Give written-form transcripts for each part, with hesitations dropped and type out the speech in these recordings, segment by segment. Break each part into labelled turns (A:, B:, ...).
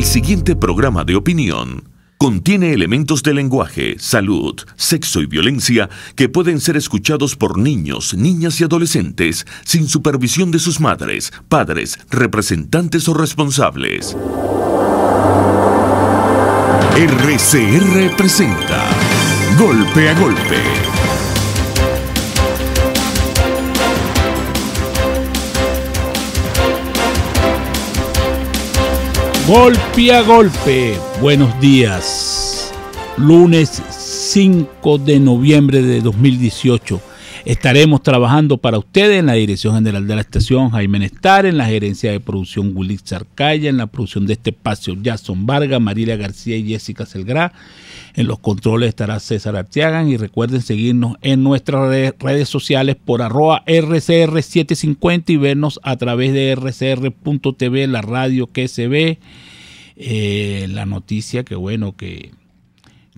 A: siguiente programa de opinión contiene elementos de lenguaje, salud, sexo y violencia que pueden ser escuchados por niños, niñas y adolescentes sin supervisión de sus madres, padres, representantes o responsables. RCR presenta Golpe a Golpe.
B: Golpe a golpe, buenos días. Lunes 5 de noviembre de 2018. Estaremos trabajando para ustedes en la dirección general de la estación, Jaime Nestar, en la gerencia de producción, Willy Zarcaya, en la producción de este espacio, Jason Vargas, Marilia García y Jessica Selgrá. En los controles estará César Arteagan, y recuerden seguirnos en nuestras redes sociales por @RCR750 y vernos a través de rcr.tv, la radio que se ve. La noticia que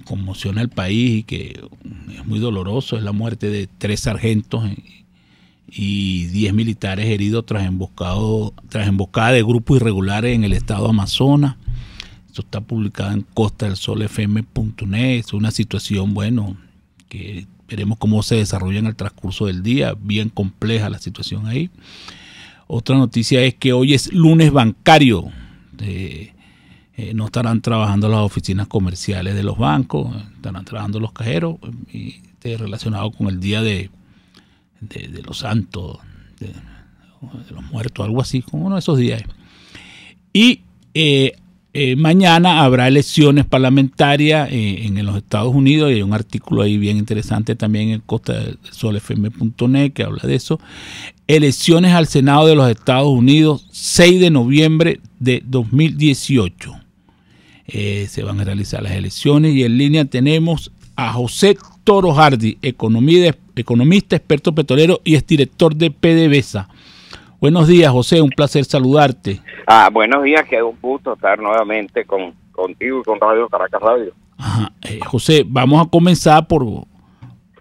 B: conmociona al país y que es muy doloroso es la muerte de 3 sargentos y 10 militares heridos tras emboscada de grupos irregulares en el estado Amazonas. Esto está publicado en costadelsolfm.net. Es una situación, que veremos cómo se desarrolla en el transcurso del día. Bien compleja la situación ahí. Otra noticia es que hoy es lunes bancario. No estarán trabajando las oficinas comerciales de los bancos, estarán trabajando los cajeros, y relacionado con el día de los santos, de los muertos, algo así, como uno de esos días. Y mañana habrá elecciones parlamentarias en los Estados Unidos, y hay un artículo ahí bien interesante también en costadelsolfm.net que habla de eso. Elecciones al Senado de los Estados Unidos, 6 de noviembre de 2018. Se van a realizar las elecciones, y en línea tenemos a José Toro Hardy, economista, experto petrolero y exdirector de PDVSA. Buenos días, José, un placer saludarte.
C: Buenos días, que es un gusto estar nuevamente contigo y con Radio Caracas Radio.
B: Ajá. José, vamos a comenzar por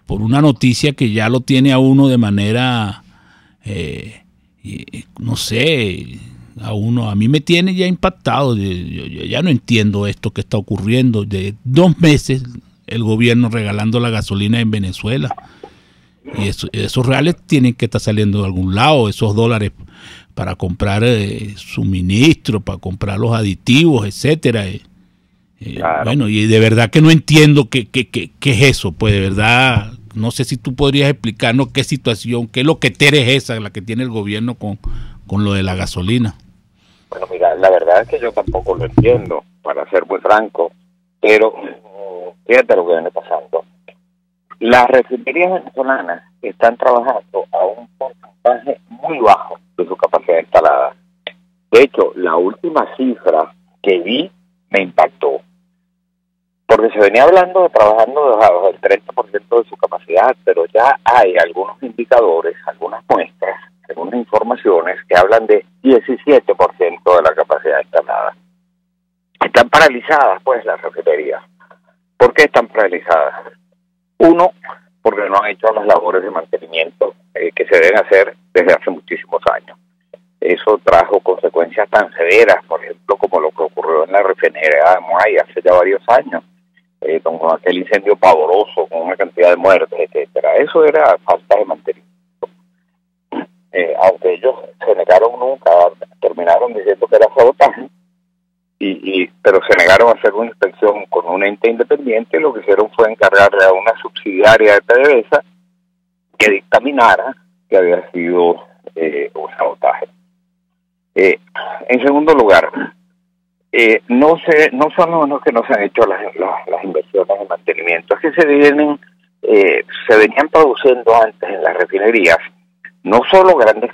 B: una noticia que ya lo tiene a uno de manera, no sé, a mí me tiene ya impactado. Yo ya no entiendo esto que está ocurriendo. De 2 meses el gobierno regalando la gasolina en Venezuela, y esos reales tienen que estar saliendo de algún lado, esos dólares para comprar suministros, para comprar los aditivos, etcétera. Claro. Y de verdad que no entiendo qué es eso. Pues de verdad, no sé si tú podrías explicarnos qué situación, qué loquetera es esa la que tiene el gobierno con lo de la gasolina.
C: Bueno, mira, la verdad es que yo tampoco lo entiendo, para ser muy franco, pero fíjate lo que viene pasando. Las refinerías venezolanas están trabajando a un porcentaje muy bajo de su capacidad instalada. De hecho, la última cifra que vi me impactó, porque se venía hablando de trabajando debajo del 30% de su capacidad, pero ya hay algunos indicadores, algunas muestras, algunas informaciones que hablan de 17% de la capacidad instalada. Están paralizadas, pues, las refinerías. ¿Por qué están paralizadas? Uno, porque no han hecho las labores de mantenimiento que se deben hacer desde hace muchísimos años. Eso trajo consecuencias tan severas, por ejemplo, como lo que ocurrió en la refinería de Moai hace ya varios años, con aquel incendio pavoroso, con una cantidad de muertes, etcétera. Eso era falta de mantenimiento. Aunque ellos se negaron nunca, terminaron diciendo que era sabotaje, pero se negaron a hacer una inspección con un ente independiente, y lo que hicieron fue encargarle a una subsidiaria de PDVSA que dictaminara que había sido un sabotaje. En segundo lugar, no son los que no se han hecho las inversiones en mantenimiento, es que se venían produciendo antes en las refinerías no solo grandes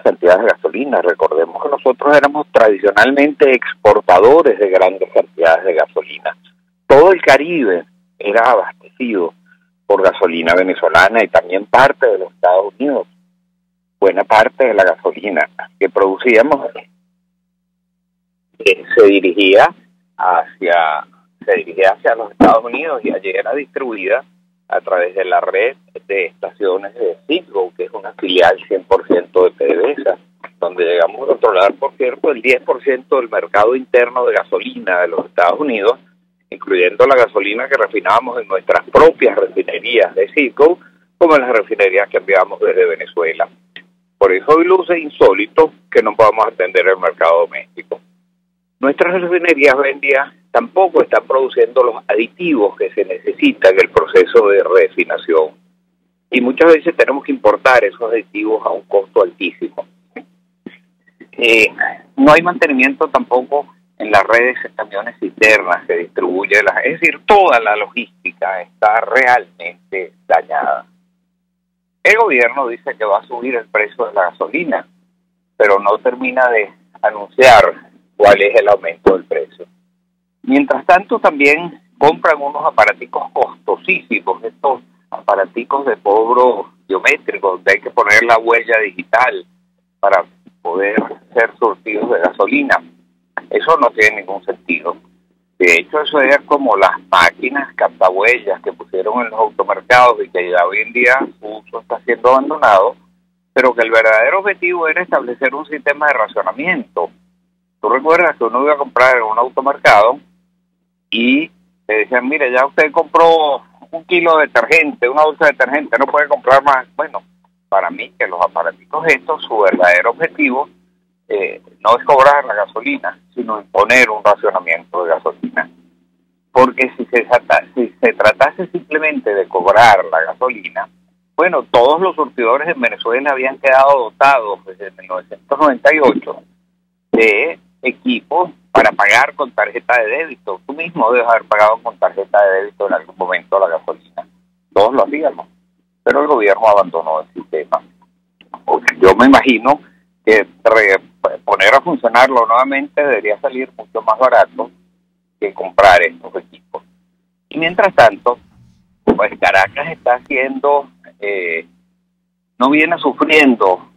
C: cantidades de gasolina. Recordemos que nosotros éramos tradicionalmente exportadores de grandes cantidades de gasolina. Todo el Caribe era abastecido por gasolina venezolana, y también parte de los Estados Unidos. Buena parte de la gasolina que producíamos se dirigía hacia los Estados Unidos, y allí era distribuida a través de la red de estaciones de Citgo, que es una filial 100% de PDVSA, donde llegamos a controlar, por cierto, cierto, el 10% del mercado interno de gasolina de los Estados Unidos, incluyendo la gasolina que refinábamos en nuestras propias refinerías de Citgo, como en las refinerías que enviamos desde Venezuela. Por eso hoy luce insólito que no podamos atender el mercado doméstico. Nuestras refinerías hoy en día tampoco están produciendo los aditivos que se necesitan en el proceso de refinación. Y muchas veces tenemos que importar esos aditivos a un costo altísimo. No hay mantenimiento tampoco en las redes de camiones cisternas que distribuye es decir, toda la logística está realmente dañada. El gobierno dice que va a subir el precio de la gasolina, pero no termina de anunciar cuál es el aumento del precio. Mientras tanto, también compran unos aparaticos costosísimos, estos aparaticos de cobro biométrico, donde hay que poner la huella digital para poder ser surtidos de gasolina. Eso no tiene ningún sentido. De hecho, eso es como las máquinas captahuellas que pusieron en los automercados y que ya hoy en día su uso está siendo abandonado, pero que el verdadero objetivo era establecer un sistema de racionamiento. Tú recuerdas que uno iba a comprar en un automercado y le decían, mire, ya usted compró 1 kilo de detergente, una bolsa de detergente, no puede comprar más. Bueno, para mí que los aparaticos estos, su verdadero objetivo no es cobrar la gasolina, sino imponer un racionamiento de gasolina. Porque si se tratase simplemente de cobrar la gasolina, bueno, todos los surtidores en Venezuela habían quedado dotados desde 1998 de equipos para pagar con tarjeta de débito. Tú mismo debes haber pagado con tarjeta de débito en algún momento la gasolina. Todos lo hacíamos, pero el gobierno abandonó el sistema. Yo me imagino que poner a funcionarlo nuevamente debería salir mucho más barato que comprar estos equipos. Y mientras tanto, pues Caracas está haciendo, no viene sufriendo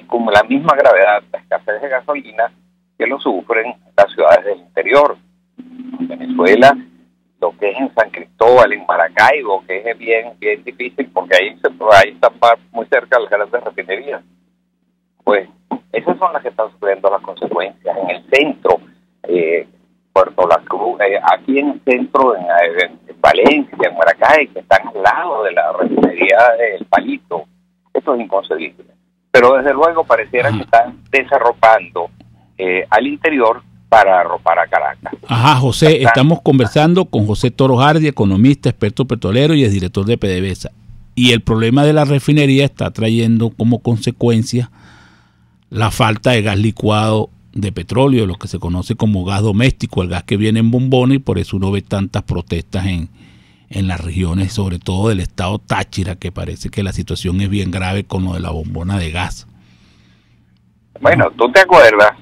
C: como la misma gravedad de escasez de gasolina que lo sufren las ciudades del interior. En Venezuela, lo que es en San Cristóbal, en Maracaibo, que es bien difícil porque ahí están muy cerca de las grandes refinerías. Pues esas son las que están sufriendo las consecuencias. En el centro, Puerto La Cruz, aquí en el centro, en Valencia, en Maracay, que están al lado de la refinería del Palito. Esto es inconcebible. Pero desde luego pareciera que están desarropando al interior para arropar a Caracas.
B: Ajá, José, estamos conversando con José Toro Hardy, economista, experto petrolero y exdirector de PDVSA. Y el problema de la refinería está trayendo como consecuencia la falta de gas licuado de petróleo, lo que se conoce como gas doméstico, el gas que viene en bombones, y por eso uno ve tantas protestas en las regiones, sobre todo del estado Táchira, que parece que la situación es bien grave con lo de la bombona de gas.
C: Bueno, ¿tú te acuerdas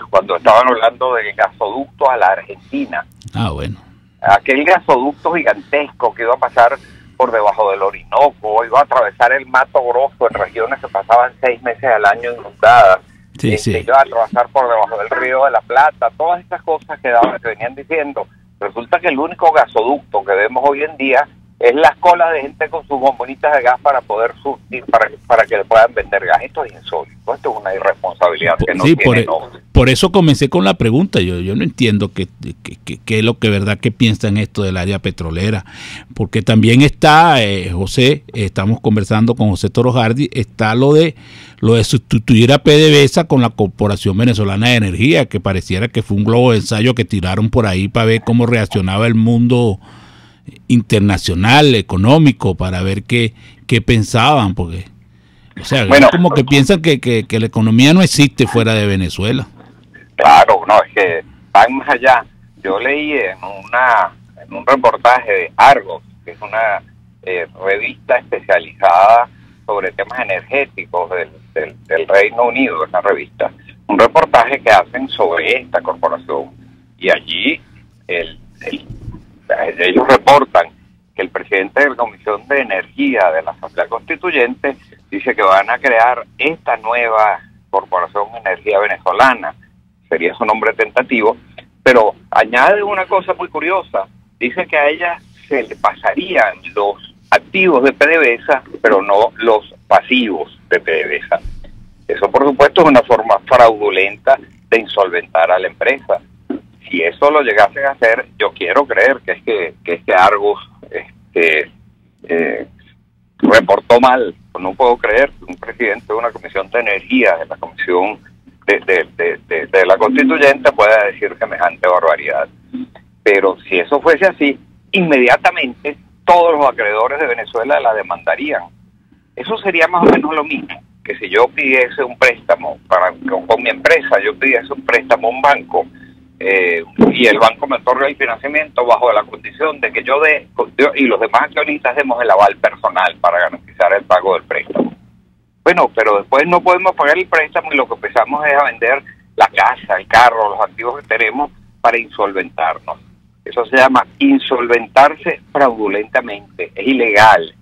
C: cuando estaban hablando del gasoducto a la Argentina?
B: Ah, bueno.
C: Aquel gasoducto gigantesco que iba a pasar por debajo del Orinoco, iba a atravesar el Mato Grosso en regiones que pasaban 6 meses al año inundadas, iba a atravesar por debajo del Río de la Plata, todas estas cosas que venían diciendo. Resulta que el único gasoducto que vemos hoy en día es las colas de gente con sus bombonitas de gas para poder surtir, para que le puedan vender gas. Esto es insólito, esto es una irresponsabilidad que no tiene nombre.
B: Por eso comencé con la pregunta. Yo no entiendo qué es lo que verdad que piensan esto del área petrolera, porque también está, José, estamos conversando con José Toro Hardy, está lo de sustituir a PDVSA con la Corporación Venezolana de Energía, que pareciera que fue un globo de ensayo que tiraron por ahí para ver cómo reaccionaba el mundo internacional, económico, para ver qué pensaban, porque o sea, bueno, como que piensan que la economía no existe fuera de Venezuela.
C: Claro, no, es que van más allá. Yo leí en un reportaje de Argos, que es una revista especializada sobre temas energéticos del Reino Unido, es una revista, un reportaje que hacen sobre esta corporación, y allí ellos reportan que el presidente de la Comisión de Energía de la Asamblea Constituyente dice que van a crear esta nueva Corporación Energía Venezolana, sería su nombre tentativo, pero añade una cosa muy curiosa, dice que a ella se le pasarían los activos de PDVSA, pero no los pasivos de PDVSA. Eso, por supuesto, es una forma fraudulenta de insolventar a la empresa. Si eso lo llegasen a hacer, yo quiero creer que es que Argos reportó mal. No puedo creer que un presidente de una comisión de energía, de la comisión de la constituyente, pueda decir semejante barbaridad. Pero si eso fuese así, inmediatamente todos los acreedores de Venezuela la demandarían. Eso sería más o menos lo mismo que si yo pidiese un préstamo con mi empresa, yo pidiese un préstamo a un banco, y el banco me otorga el financiamiento bajo la condición de que yo y los demás accionistas demos el aval personal para garantizar el pago del préstamo. Bueno, pero después no podemos pagar el préstamo y lo que empezamos es a vender la casa, el carro, los activos que tenemos para insolventarnos. Eso se llama insolventarse fraudulentamente, es ilegal,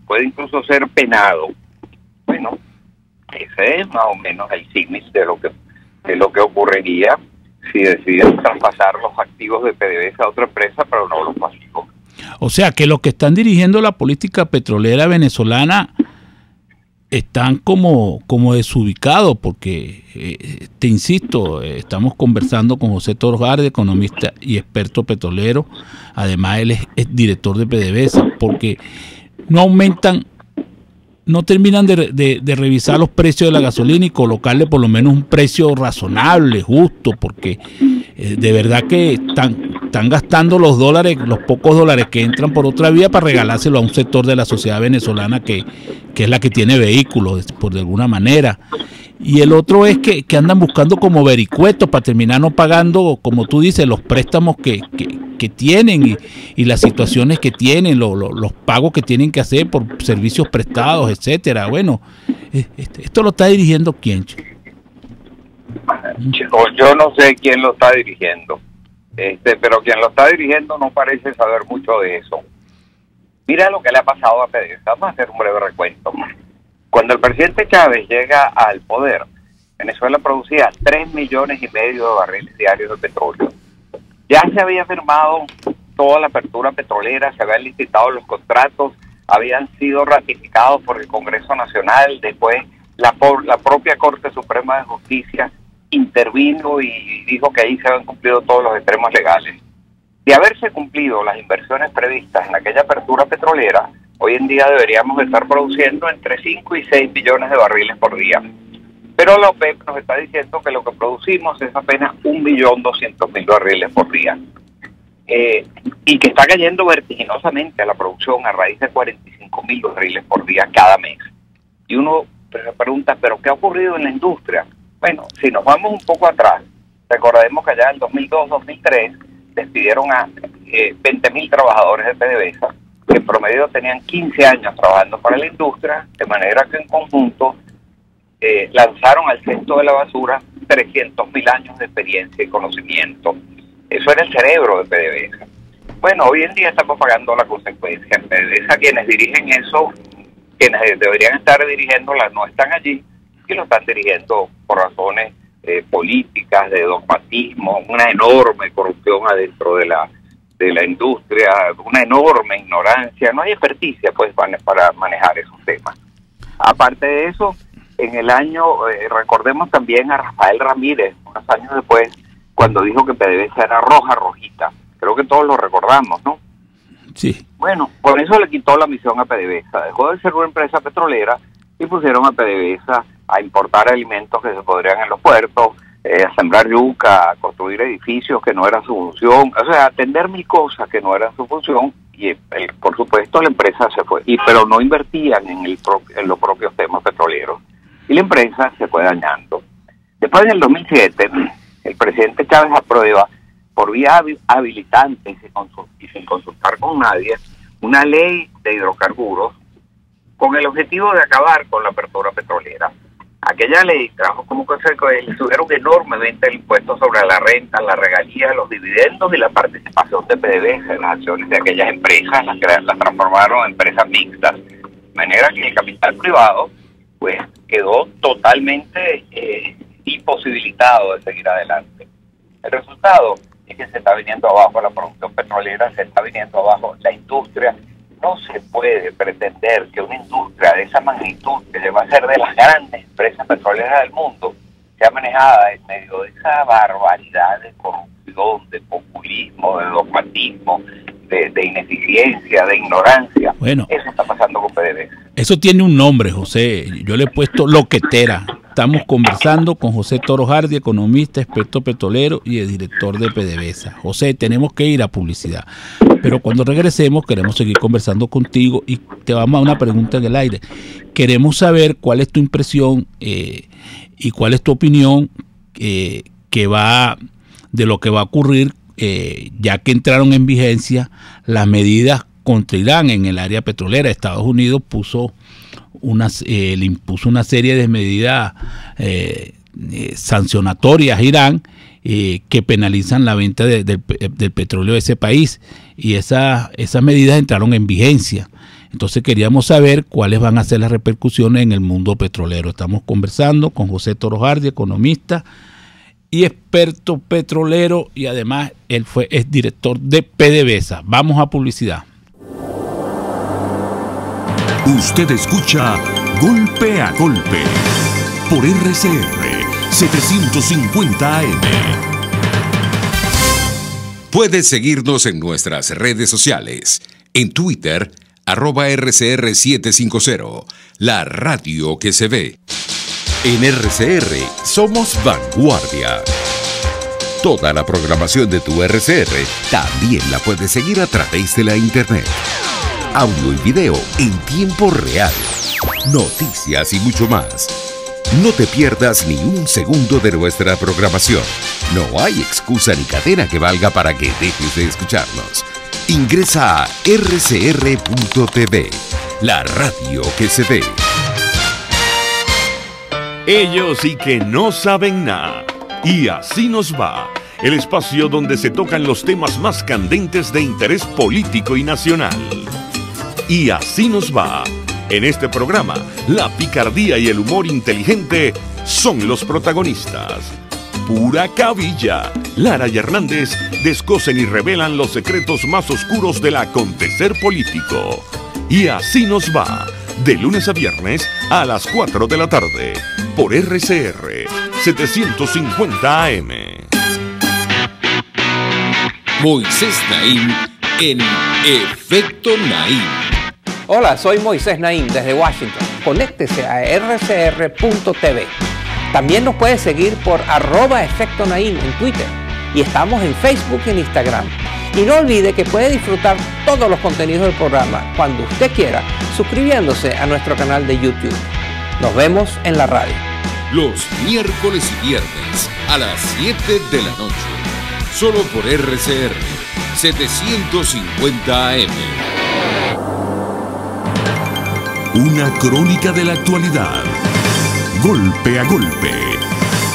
C: puede incluso ser penado. Bueno, ese es más o menos el símil de lo que ocurriría si deciden traspasar los activos de PDVSA a otra empresa, pero no los pasivos.
B: O sea que los que están dirigiendo la política petrolera venezolana están como desubicados, porque te insisto, estamos conversando con José Torgarde, economista y experto petrolero. Además él es director de PDVSA, porque no aumentan, no terminan de revisar los precios de la gasolina y colocarle por lo menos un precio razonable, justo, porque de verdad que están gastando los dólares, los pocos dólares que entran por otra vía para regalárselo a un sector de la sociedad venezolana que es la que tiene vehículos, por de alguna manera. Y el otro es que andan buscando como vericuetos para terminar no pagando, como tú dices, los préstamos que tienen y las situaciones que tienen, los pagos que tienen que hacer por servicios prestados, etcétera. Bueno, esto lo está dirigiendo ¿quién?
C: Yo no sé quién lo está dirigiendo, pero quien lo está dirigiendo no parece saber mucho de eso. Mira lo que le ha pasado a PDVSA. Vamos a hacer un breve recuento. Cuando el presidente Chávez llega al poder, Venezuela producía 3,5 millones de barriles diarios de petróleo. Ya se había firmado toda la apertura petrolera, se habían licitado los contratos, habían sido ratificados por el Congreso Nacional. Después la propia Corte Suprema de Justicia intervino y dijo que ahí se habían cumplido todos los extremos legales. De haberse cumplido las inversiones previstas en aquella apertura petrolera, hoy en día deberíamos estar produciendo entre 5 y 6 millones de barriles por día. Pero la OPEP nos está diciendo que lo que producimos es apenas 1.200.000 barriles por día. Y que está cayendo vertiginosamente la producción a raíz de 45.000 barriles por día cada mes. Y uno se pregunta, ¿pero qué ha ocurrido en la industria? Bueno, si nos vamos un poco atrás, recordemos que allá en 2002-2003 despidieron a 20.000 trabajadores de PDVSA, que en promedio tenían 15 años trabajando para la industria, de manera que en conjunto lanzaron al cesto de la basura 300.000 años de experiencia y conocimiento. Eso era el cerebro de PDVSA. Bueno, hoy en día estamos pagando la consecuencia. En PDVSA quienes dirigen eso, quienes deberían estar dirigiéndola, no están allí y lo están dirigiendo por razones políticas, de dogmatismo, una enorme corrupción adentro de la industria, una enorme ignorancia. No hay experticia pues para manejar esos temas. Aparte de eso, en el año, recordemos también a Rafael Ramírez, unos años después, cuando dijo que PDVSA era rojita. Creo que todos lo recordamos, ¿no?
B: Sí.
C: Bueno, por eso le quitó la misión a PDVSA. Dejó de ser una empresa petrolera y pusieron a PDVSA a importar alimentos que se podrían en los puertos, a sembrar yuca, a construir edificios que no eran su función, o sea, atender mil cosas que no eran su función. Y por supuesto la empresa se fue, pero no invertían en los propios temas petroleros. Y la empresa se fue dañando. Después, en el 2007, el presidente Chávez aprueba, por vía habilitante y sin consultar con nadie, una ley de hidrocarburos con el objetivo de acabar con la apertura petrolera. Aquella ley trajo como consecuencia que le subieron enormemente el impuesto sobre la renta, la regalía, los dividendos y la participación de PDVSA en las acciones de aquellas empresas, las transformaron en empresas mixtas. De manera que el capital privado pues quedó totalmente imposibilitado de seguir adelante. El resultado es que se está viniendo abajo la producción petrolera, se está viniendo abajo la industria. No se puede pretender que una industria de esa magnitud, que debe ser de las grandes empresas petroleras del mundo, sea manejada en medio de esa barbaridad de corrupción, de populismo, de dogmatismo, de ineficiencia, de ignorancia.
B: Bueno,
C: eso está pasando con PDVSA.
B: Eso tiene un nombre, José. Yo le he puesto loquetera. Estamos conversando con José Toro Hardy, economista, experto petrolero y el director de PDVSA. José, tenemos que ir a publicidad, pero cuando regresemos queremos seguir conversando contigo y te vamos a una pregunta en el aire. Queremos saber cuál es tu impresión y cuál es tu opinión de lo que va a ocurrir ya que entraron en vigencia las medidas contra Irán en el área petrolera. Estados Unidos le impuso una serie de medidas sancionatorias a Irán que penalizan la venta del petróleo de ese país, y esas medidas entraron en vigencia. Entonces queríamos saber cuáles van a ser las repercusiones en el mundo petrolero. Estamos conversando con José Toro Hardy, economista y experto petrolero, y además él es director de PDVSA. Vamos a publicidad.
A: Usted escucha Golpe a Golpe por RCR 750 AM.
D: Puedes seguirnos en nuestras redes sociales. En Twitter, @RCR750, la radio que se ve. En RCR somos vanguardia. Toda la programación de tu RCR también la puedes seguir a través de la internet. Audio y video en tiempo real, noticias y mucho más. No te pierdas ni un segundo de nuestra programación. No hay excusa ni cadena que valga para que dejes de escucharnos. Ingresa a rcr.tv, la radio que se ve.
A: Ellos sí que no saben nada. Y así nos va. El espacio donde se tocan los temas más candentes de interés político y nacional. Y así nos va. En este programa, la picardía y el humor inteligente son los protagonistas. Pura cabilla. Lara y Hernández descosen y revelan los secretos más oscuros del acontecer político. Y así nos va. De lunes a viernes a las 4 de la tarde. Por RCR 750 AM.
D: Moisés Naim en Efecto Naim.
E: Hola, soy Moisés Naim desde Washington. Conéctese a rcr.tv. También nos puede seguir por @Efecto Naim en Twitter. Y estamos en Facebook y en Instagram. Y no olvide que puede disfrutar todos los contenidos del programa cuando usted quiera, suscribiéndose a nuestro canal de YouTube. Nos vemos en la radio.
D: Los miércoles y viernes a las 7 de la noche. Solo por RCR 750 AM.
A: Una crónica de la actualidad. Golpe a golpe.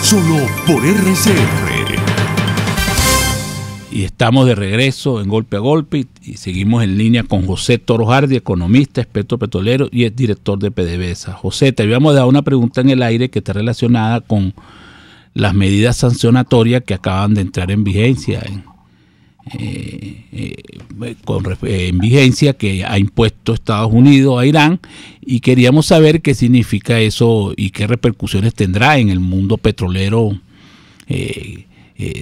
A: Solo por RCR.
B: Y estamos de regreso en Golpe a Golpe y seguimos en línea con José Toro Hardy, economista, experto petrolero y es director de PDVSA. José, te habíamos dado una pregunta en el aire que está relacionada con las medidas sancionatorias que acaban de entrar en vigencia, en vigencia que ha impuesto Estados Unidos a Irán, y queríamos saber qué significa eso y qué repercusiones tendrá en el mundo petrolero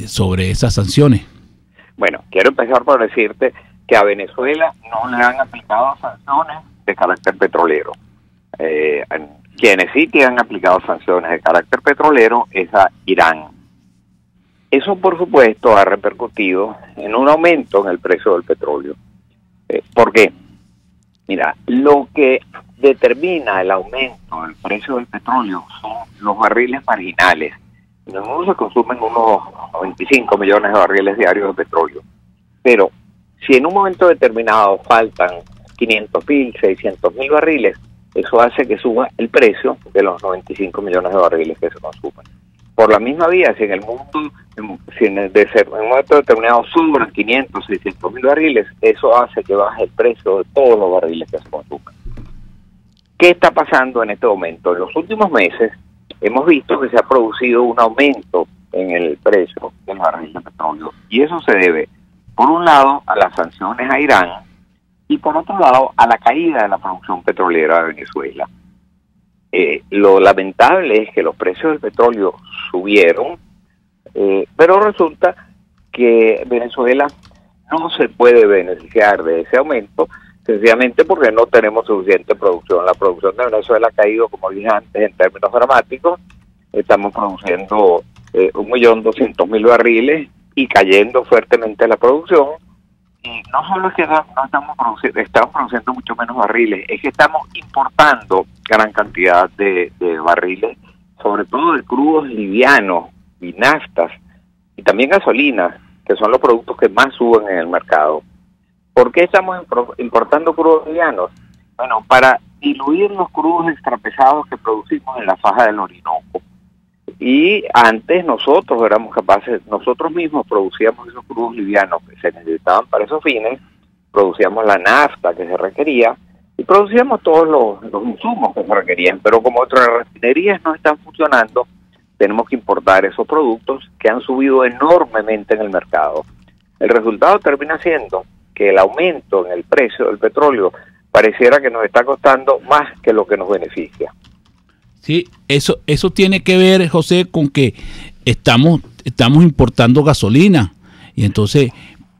B: sobre esas sanciones.
C: Bueno, quiero empezar por decirte que a Venezuela no le han aplicado sanciones de carácter petrolero. Quienes sí te han aplicado sanciones de carácter petrolero es a Irán. Eso, por supuesto, ha repercutido en un aumento en el precio del petróleo. ¿Por qué? Mira, lo que determina el aumento del precio del petróleo son los barriles marginales. En el mundo se consumen unos 25 millones de barriles diarios de petróleo. Pero si en un momento determinado faltan 500.000, 600.000 barriles, eso hace que suba el precio de los 95 millones de barriles que se consumen. Por la misma vía, si en el mundo, en un momento determinado sobran 500, 600.000 barriles, eso hace que baje el precio de todos los barriles que se consumen. ¿Qué está pasando en este momento? En los últimos meses hemos visto que se ha producido un aumento en el precio del barril de petróleo. Y eso se debe, por un lado, a las sanciones a Irán y por otro lado, a la caída de la producción petrolera de Venezuela. Lo lamentable es que los precios del petróleo subieron, pero resulta que Venezuela no se puede beneficiar de ese aumento, sencillamente porque no tenemos suficiente producción. La producción de Venezuela ha caído, como dije antes, en términos dramáticos. Estamos produciendo 1.200.000 barriles y cayendo fuertemente la producción. Y no solo es que no estamos produciendo mucho menos barriles, es que estamos importando gran cantidad de barriles, sobre todo de crudos livianos y naftas, y también gasolina, que son los productos que más suben en el mercado. ¿Por qué estamos importando crudos livianos? Bueno, para diluir los crudos extrapesados que producimos en la faja del Orinoco. Y antes nosotros éramos capaces, nosotros mismos producíamos esos crudos livianos que se necesitaban para esos fines, producíamos la nafta que se requería y producíamos todos los insumos que se requerían, pero como otras refinerías no están funcionando, tenemos que importar esos productos que han subido enormemente en el mercado. El resultado termina siendo que el aumento en el precio del petróleo pareciera que nos está costando más que lo que nos beneficia.
B: Sí, eso tiene que ver, José, con que estamos importando gasolina y entonces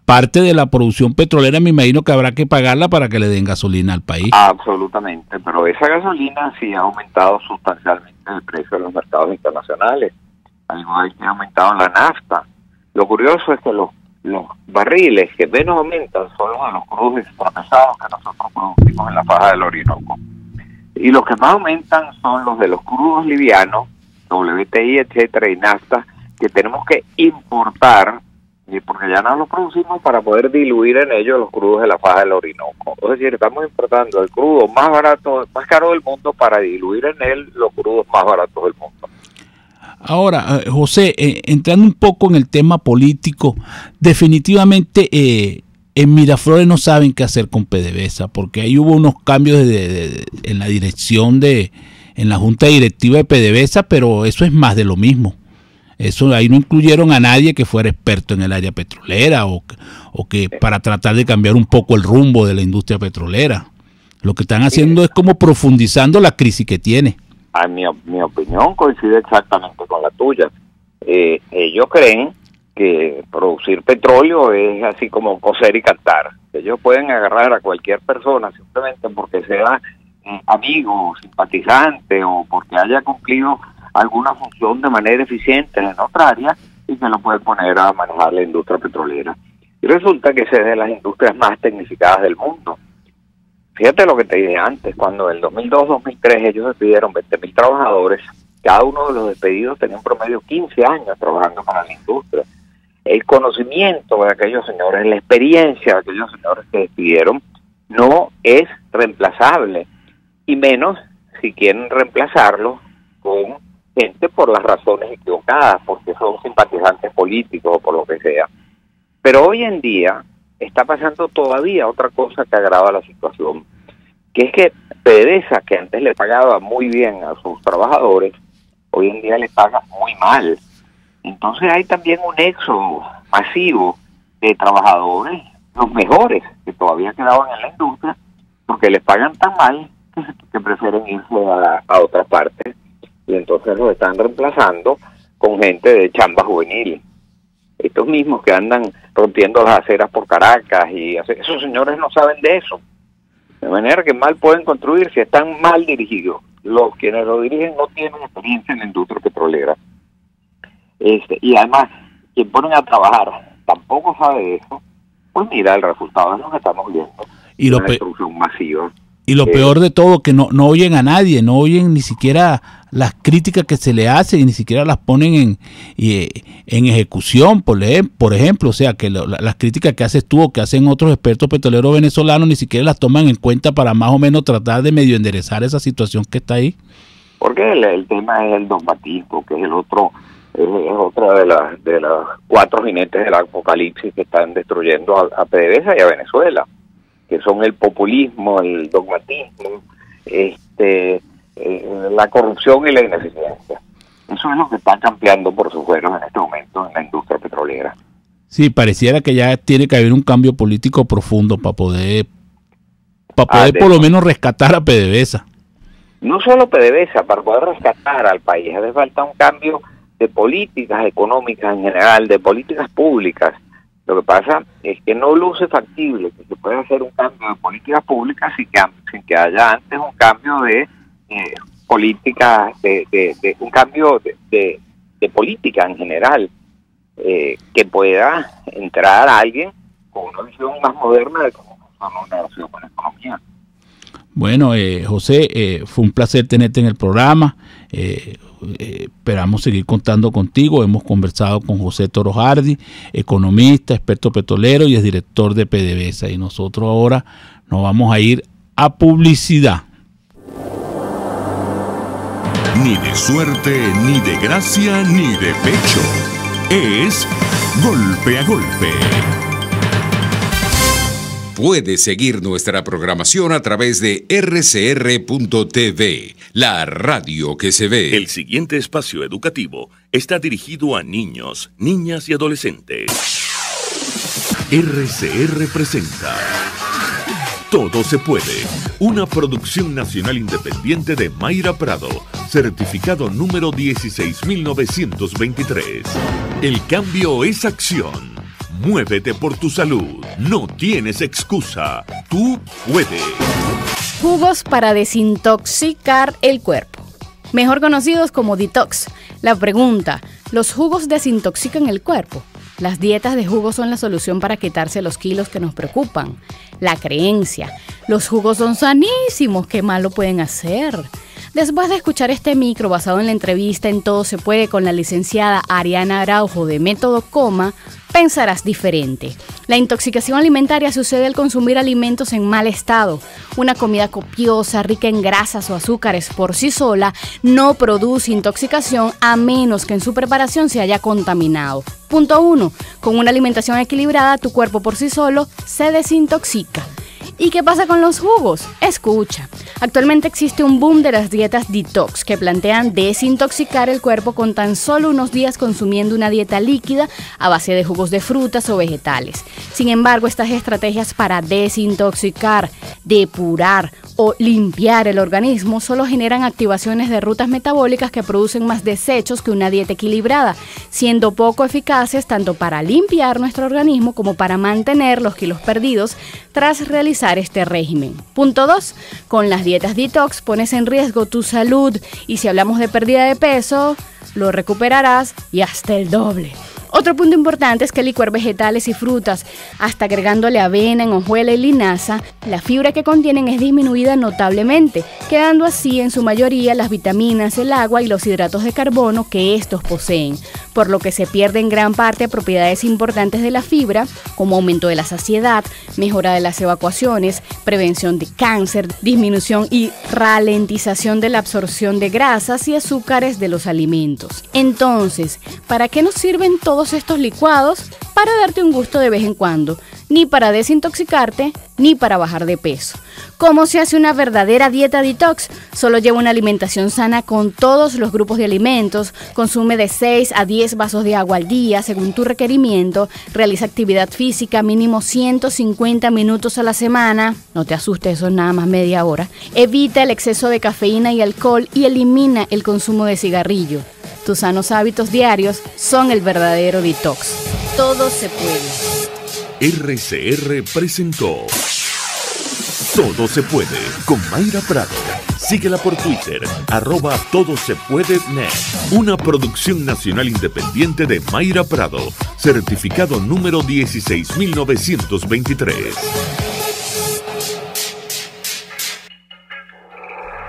B: parte de la producción petrolera me imagino que habrá que pagarla para que le den gasolina al país.
C: Absolutamente, pero esa gasolina sí ha aumentado sustancialmente el precio de los mercados internacionales, al igual que ha aumentado la nafta. Lo curioso es que los barriles que menos aumentan son los de los crudos extrapesados que nosotros producimos en la faja del Orinoco. Y los que más aumentan son los de los crudos livianos, WTI, etcétera, y nafta, que tenemos que importar, porque ya no los producimos para poder diluir en ellos los crudos de la faja del Orinoco. Es decir, estamos importando el crudo más barato, más caro del mundo para diluir en él los crudos más baratos del mundo.
B: Ahora, José, entrando un poco en el tema político, definitivamente en Miraflores no saben qué hacer con PDVSA, porque ahí hubo unos cambios en la dirección en la junta directiva de PDVSA, pero eso es más de lo mismo. Eso ahí no incluyeron a nadie que fuera experto en el área petrolera o que para tratar de cambiar un poco el rumbo de la industria petrolera. Lo que están haciendo es como profundizando la crisis que tiene.
C: Mi opinión coincide exactamente con la tuya. Ellos creen que producir petróleo es así como coser y cantar. Ellos pueden agarrar a cualquier persona simplemente porque sea amigo, simpatizante o porque haya cumplido alguna función de manera eficiente en otra área y se lo pueden poner a manejar la industria petrolera. Y resulta que esa es de las industrias más tecnificadas del mundo. Fíjate lo que te dije antes, cuando en el 2002-2003 ellos despidieron 20.000 trabajadores, cada uno de los despedidos tenía un promedio 15 años trabajando para la industria. El conocimiento de aquellos señores, la experiencia de aquellos señores que despidieron no es reemplazable, y menos si quieren reemplazarlo con gente por las razones equivocadas, porque son simpatizantes políticos o por lo que sea. Pero hoy en día está pasando todavía otra cosa que agrava la situación, que es que PDVSA, que antes le pagaba muy bien a sus trabajadores, hoy en día le paga muy mal. Entonces hay también un éxodo masivo de trabajadores, los mejores, que todavía quedaban en la industria, porque les pagan tan mal que prefieren irse a otras partes, y entonces los están reemplazando con gente de chamba juvenil. Estos mismos que andan rompiendo las aceras por Caracas, y esos señores no saben de eso. De manera que mal pueden construir si están mal dirigidos. Los quienes lo dirigen no tienen experiencia en la industria petrolera. Y además, quien ponen a trabajar tampoco sabe de eso. Pues mira, el resultado es lo que estamos viendo.
B: Y
C: una destrucción masiva.
B: Y lo peor de todo, que no oyen a nadie, no oyen ni siquiera las críticas que se le hacen y ni siquiera las ponen en ejecución, por ejemplo. O sea, que las críticas que haces tú o que hacen otros expertos petroleros venezolanos ni siquiera las toman en cuenta para más o menos tratar de medio enderezar esa situación que está ahí.
C: Porque el tema es el dogmatismo, que es otra de las cuatro jinetes del apocalipsis que están destruyendo a PDVSA y a Venezuela, que son el populismo, el dogmatismo, la corrupción y la ineficiencia. Eso es lo que está campeando por sus fueros en este momento en la industria petrolera.
B: Sí, pareciera que ya tiene que haber un cambio político profundo para poder por lo menos rescatar a PDVSA.
C: No solo PDVSA, para poder rescatar al país hace falta un cambio políticas económicas en general, de políticas públicas. Lo que pasa es que no luce factible que se pueda hacer un cambio de políticas públicas sin que haya antes un cambio de políticas, de un cambio de política en general, que pueda entrar alguien con una visión más moderna de cómo funciona una nación con la economía.
B: Bueno, José, fue un placer tenerte en el programa. Esperamos seguir contando contigo. Hemos conversado con José Toro Hardy, economista, experto petrolero y es director de PDVSA. Y nosotros ahora nos vamos a ir a publicidad.
A: Ni de suerte, ni de gracia, ni de pecho. Es Golpe a Golpe.
D: Puedes seguir nuestra programación a través de rcr.tv, la radio que se ve.
A: El siguiente espacio educativo está dirigido a niños, niñas y adolescentes. RCR presenta Todo se puede, una producción nacional independiente de Mayra Prado, certificado número 16923. El cambio es acción. Muévete por tu salud. No tienes excusa. Tú puedes.
F: Jugos para desintoxicar el cuerpo, mejor conocidos como detox. La pregunta: ¿los jugos desintoxican el cuerpo? Las dietas de jugos son la solución para quitarse los kilos que nos preocupan. La creencia: los jugos son sanísimos, ¿qué malo pueden hacer? Después de escuchar este micro basado en la entrevista en Todo se puede con la licenciada Ariana Araujo de Método Coma, pensarás diferente. La intoxicación alimentaria sucede al consumir alimentos en mal estado. Una comida copiosa, rica en grasas o azúcares por sí sola, no produce intoxicación a menos que en su preparación se haya contaminado. Punto 1. Con una alimentación equilibrada, tu cuerpo por sí solo se desintoxica. ¿Y qué pasa con los jugos? Escucha, actualmente existe un boom de las dietas detox que plantean desintoxicar el cuerpo con tan solo unos días consumiendo una dieta líquida a base de jugos de frutas o vegetales. Sin embargo, estas estrategias para desintoxicar, depurar o limpiar el organismo solo generan activaciones de rutas metabólicas que producen más desechos que una dieta equilibrada, siendo poco eficaces tanto para limpiar nuestro organismo como para mantener los kilos perdidos tras realizar este régimen. Punto 2. Con las dietas detox pones en riesgo tu salud y si hablamos de pérdida de peso, lo recuperarás y hasta el doble. Otro punto importante es que licuar vegetales y frutas, hasta agregándole avena, hojuela y linaza, la fibra que contienen es disminuida notablemente, quedando así en su mayoría las vitaminas, el agua y los hidratos de carbono que estos poseen, por lo que se pierden gran parte propiedades importantes de la fibra, como aumento de la saciedad, mejora de las evacuaciones, prevención de cáncer, disminución y ralentización de la absorción de grasas y azúcares de los alimentos. Entonces, ¿para qué nos sirven todos estos licuados? Para darte un gusto de vez en cuando, ni para desintoxicarte, ni para bajar de peso. ¿Cómo se hace una verdadera dieta detox? Solo lleva una alimentación sana con todos los grupos de alimentos, consume de 6 a 10 vasos de agua al día según tu requerimiento, realiza actividad física mínimo 150 minutos a la semana, no te asustes, eso es nada más media hora, evita el exceso de cafeína y alcohol y elimina el consumo de cigarrillo. Tus sanos hábitos diarios son el verdadero detox. Todo se puede.
A: RCR presentó Todo se puede con Mayra Prado. Síguela por Twitter, @todosepuede.net. Una producción nacional independiente de Mayra Prado, certificado número 16923.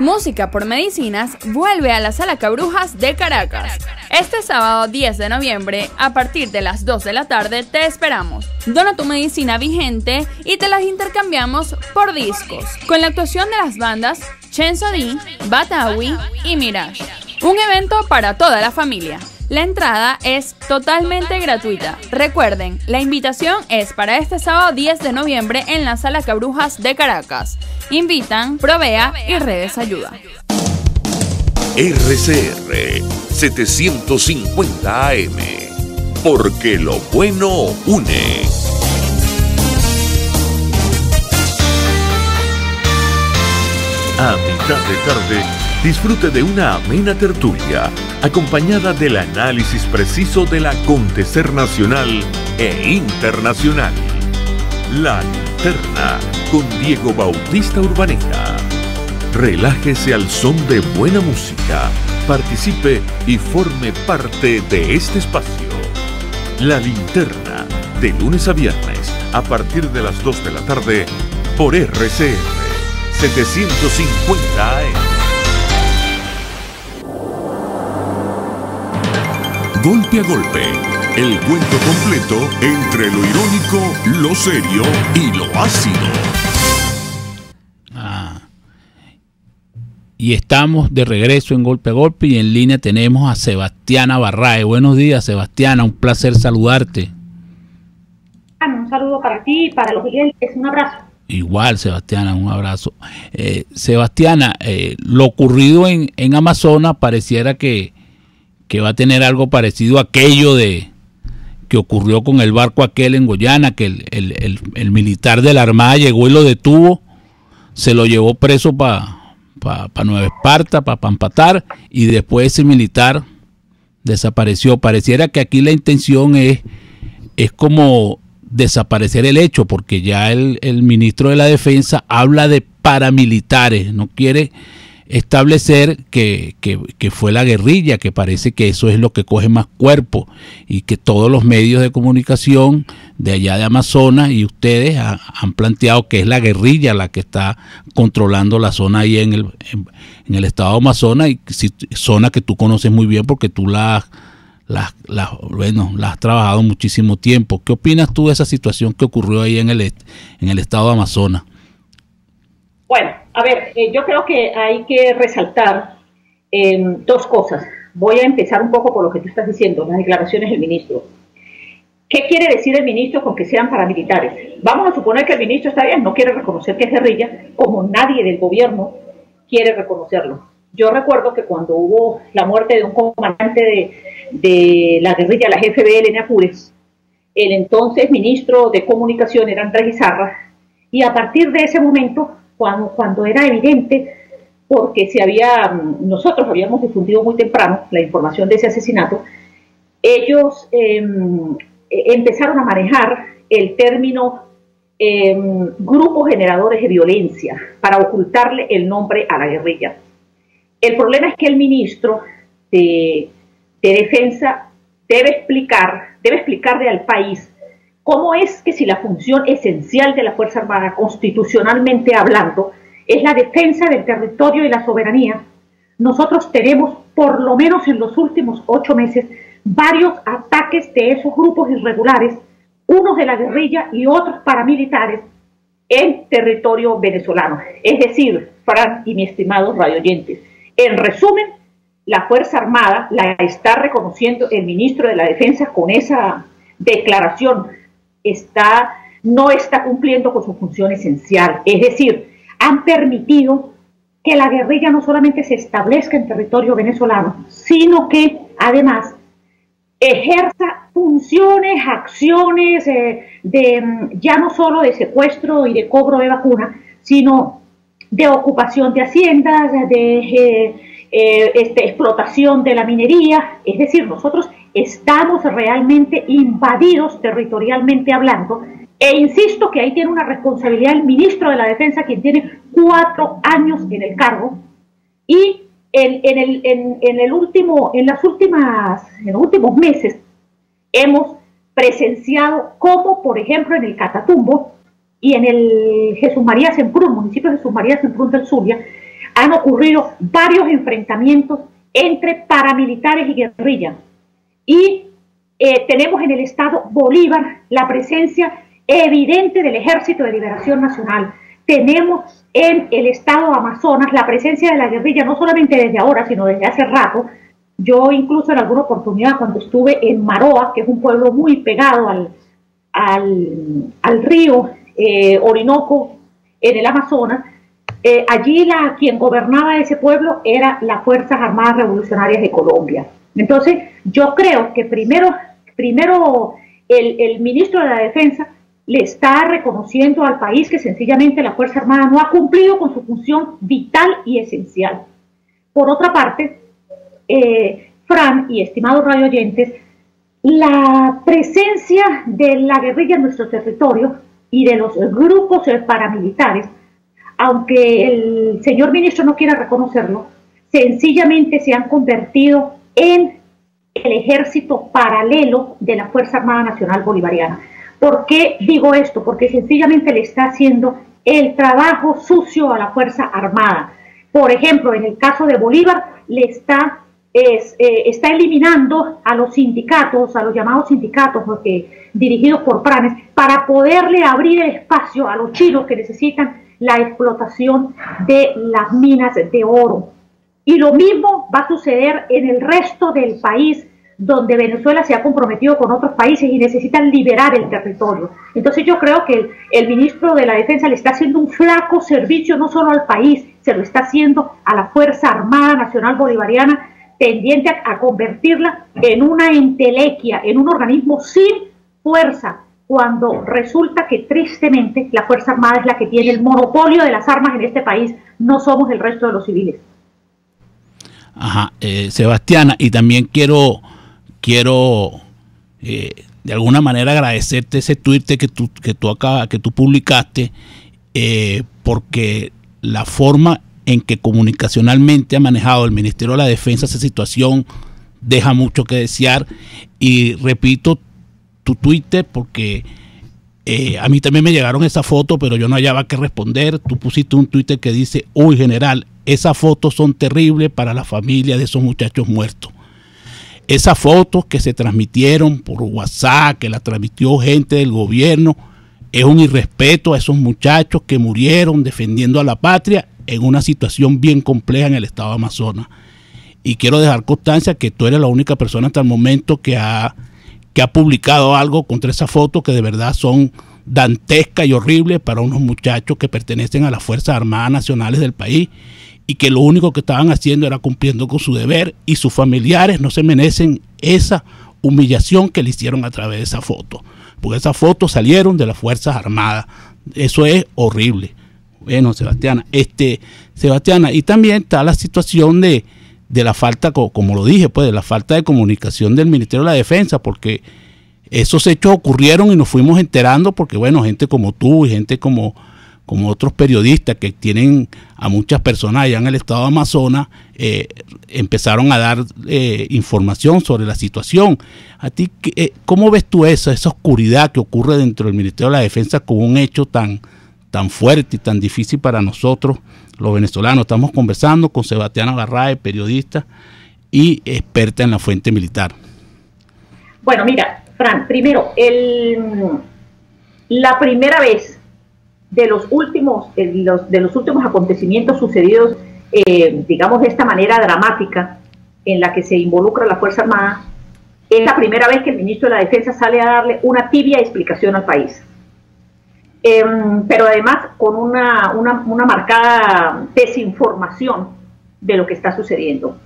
G: Música por Medicinas vuelve a la Sala Cabrujas de Caracas. Este sábado 10 de noviembre, a partir de las 2 de la tarde, te esperamos. Dona tu medicina vigente y te las intercambiamos por discos, con la actuación de las bandas Chenzo D, Batawi y Mirage. Un evento para toda la familia. La entrada es totalmente gratuita. Recuerden, la invitación es para este sábado 10 de noviembre en la Sala Cabrujas de Caracas. Invitan Provea y Redes Ayuda.
A: RCR 750 AM, porque lo bueno une. A mitad de tarde Disfrute de una amena tertulia, acompañada del análisis preciso del acontecer nacional e internacional. La Linterna, con Diego Bautista Urbaneta. Relájese al son de buena música, participe y forme parte de este espacio. La Linterna, de lunes a viernes, a partir de las 2 de la tarde, por RCR 750 AM. Golpe a golpe, el cuento completo entre lo irónico, lo serio y lo ácido.
B: Y estamos de regreso en Golpe a Golpe y en línea tenemos a Sebastiana Barrae. Buenos días, Sebastiana, un placer saludarte.
H: Un saludo para ti y para los oyentes, un abrazo.
B: Igual, Sebastiana, un abrazo. Sebastiana, lo ocurrido en Amazonas pareciera que va a tener algo parecido a aquello que ocurrió con el barco aquel en Guyana, que el militar de la Armada llegó y lo detuvo, se lo llevó preso para Nueva Esparta, para Pampatar, y después ese militar desapareció. Pareciera que aquí la intención es como desaparecer el hecho, porque ya el ministro de la Defensa habla de paramilitares, no quiere establecer que fue la guerrilla, que parece que eso es lo que coge más cuerpo, y que todos los medios de comunicación de allá de Amazonas y ustedes han planteado que es la guerrilla la que está controlando la zona ahí en el estado de Amazonas, y zona que tú conoces muy bien porque tú la has trabajado muchísimo tiempo. ¿Qué opinas tú de esa situación que ocurrió ahí en el estado de Amazonas?
H: Bueno, a ver, yo creo que hay que resaltar dos cosas. Voy a empezar un poco por lo que tú estás diciendo, las declaraciones del ministro. ¿Qué quiere decir el ministro con que sean paramilitares? Vamos a suponer que el ministro está bien, no quiere reconocer que es guerrilla, como nadie del gobierno quiere reconocerlo. Yo recuerdo que cuando hubo la muerte de un comandante de la guerrilla, la FBL en Apures, el entonces ministro de Comunicación era Andrés Izarra, y a partir de ese momento, cuando era evidente, porque nosotros habíamos difundido muy temprano la información de ese asesinato, ellos empezaron a manejar el término grupos generadores de violencia para ocultarle el nombre a la guerrilla. El problema es que el ministro de Defensa debe explicarle al país cómo es que, si la función esencial de la Fuerza Armada, constitucionalmente hablando, es la defensa del territorio y la soberanía, nosotros tenemos, por lo menos en los últimos 8 meses, varios ataques de esos grupos irregulares, unos de la guerrilla y otros paramilitares, en territorio venezolano. Es decir, Fran y mi estimado radioyentes, en resumen, la Fuerza Armada la está reconociendo el ministro de la Defensa con esa declaración. No está cumpliendo con su función esencial. Es decir, han permitido que la guerrilla no solamente se establezca en territorio venezolano, sino que además ejerza funciones, acciones ya no solo de secuestro y de cobro de vacuna, sino de ocupación de haciendas, de explotación de la minería. Es decir, nosotros estamos realmente invadidos territorialmente hablando, e insisto que ahí tiene una responsabilidad el ministro de la Defensa, quien tiene 4 años en el cargo, y en los últimos meses hemos presenciado cómo, por ejemplo, en el Catatumbo y en el Jesús María Semprún, municipio de Jesús María Semprún del Zulia, han ocurrido varios enfrentamientos entre paramilitares y guerrilla. Y tenemos en el estado Bolívar la presencia evidente del Ejército de Liberación Nacional. Tenemos en el estado Amazonas la presencia de la guerrilla, no solamente desde ahora, sino desde hace rato. Yo incluso en alguna oportunidad, cuando estuve en Maroa, que es un pueblo muy pegado al río Orinoco, en el Amazonas, allí quien gobernaba ese pueblo era las Fuerzas Armadas Revolucionarias de Colombia. Entonces, yo creo que primero el ministro de la Defensa le está reconociendo al país que sencillamente la Fuerza Armada no ha cumplido con su función vital y esencial. Por otra parte, Fran y estimados radio oyentes, la presencia de la guerrilla en nuestro territorio y de los grupos paramilitares, aunque el señor ministro no quiera reconocerlo, sencillamente se han convertido en el ejército paralelo de la Fuerza Armada Nacional Bolivariana. ¿Por qué digo esto? Porque sencillamente le está haciendo el trabajo sucio a la Fuerza Armada. Por ejemplo, en el caso de Bolívar, le está eliminando a los sindicatos, a los llamados sindicatos dirigidos por Pranes, para poderle abrir el espacio a los chinos que necesitan la explotación de las minas de oro. Y lo mismo va a suceder en el resto del país, donde Venezuela se ha comprometido con otros países y necesitan liberar el territorio. Entonces yo creo que el ministro de la Defensa le está haciendo un flaco servicio no solo al país, se lo está haciendo a la Fuerza Armada Nacional Bolivariana, tendiente a convertirla en una entelequia, en un organismo sin fuerza, cuando resulta que tristemente la Fuerza Armada es la que tiene el monopolio de las armas en este país, no somos el resto de los civiles.
B: Ajá, Sebastiana, y también quiero de alguna manera agradecerte ese tuit que tú publicaste, porque la forma en que comunicacionalmente ha manejado el Ministerio de la Defensa esa situación deja mucho que desear. Y repito tu Twitter porque a mí también me llegaron esa foto, pero yo no hallaba qué responder. Tú pusiste un Twitter que dice: uy, general, esas fotos son terribles para la familia de esos muchachos muertos. Esas fotos que se transmitieron por WhatsApp, que la transmitió gente del gobierno, es un irrespeto a esos muchachos que murieron defendiendo a la patria en una situación bien compleja en el estado de Amazonas. Y quiero dejar constancia que tú eres la única persona hasta el momento que ha publicado algo contra esa foto, que de verdad son dantescas y horribles para unos muchachos que pertenecen a las Fuerzas Armadas Nacionales del país, y que lo único que estaban haciendo era cumpliendo con su deber, y sus familiares no se merecen esa humillación que le hicieron a través de esa foto, porque esas fotos salieron de las Fuerzas Armadas. Eso es horrible. Bueno, Sebastiana, y también está la situación de la falta, como lo dije, pues de la falta de comunicación del Ministerio de la Defensa, porque esos hechos ocurrieron y nos fuimos enterando porque, bueno, gente como tú y gente como otros periodistas que tienen a muchas personas allá en el estado de Amazonas, empezaron a dar información sobre la situación. ¿A ti cómo ves tú esa oscuridad que ocurre dentro del Ministerio de la Defensa con un hecho tan fuerte y tan difícil para nosotros los venezolanos? Estamos conversando con Sebastiana Barraez, periodista y experta en la fuente militar.
H: Bueno, mira, Fran, primero, la primera vez de los últimos acontecimientos sucedidos, digamos de esta manera dramática, en la que se involucra la Fuerza Armada, es la primera vez que el ministro de la Defensa sale a darle una tibia explicación al país. Pero además con una marcada desinformación de lo que está sucediendo.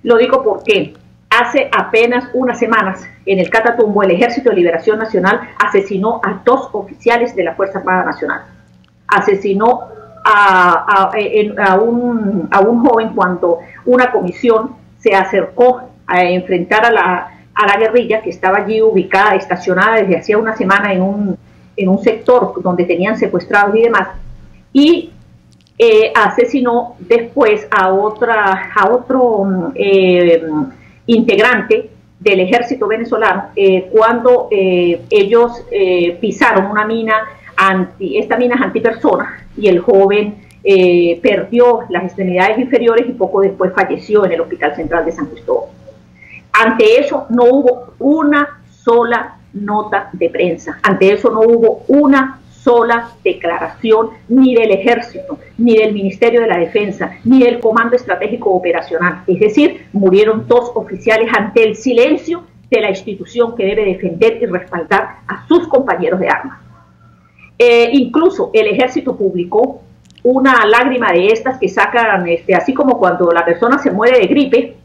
H: Lo digo porque hace apenas unas semanas en el Catatumbo el Ejército de Liberación Nacional asesinó a 2 oficiales de la Fuerza Armada Nacional. Asesinó a un joven cuando una comisión se acercó a enfrentar a la guerrilla que estaba allí ubicada, estacionada desde hacía una semana en un sector donde tenían secuestrados y demás, y asesinó después a otro integrante del ejército venezolano cuando ellos pisaron una mina esta mina es antipersona, y el joven perdió las extremidades inferiores y poco después falleció en el Hospital Central de San Cristóbal. Ante eso no hubo una sola nota de prensa, ante eso no hubo una sola declaración ni del Ejército, ni del Ministerio de la Defensa, ni del Comando Estratégico Operacional. Es decir, murieron 2 oficiales ante el silencio de la institución que debe defender y respaldar a sus compañeros de armas. Incluso el Ejército publicó una lágrima de estas que sacan, así como cuando la persona se muere de gripe,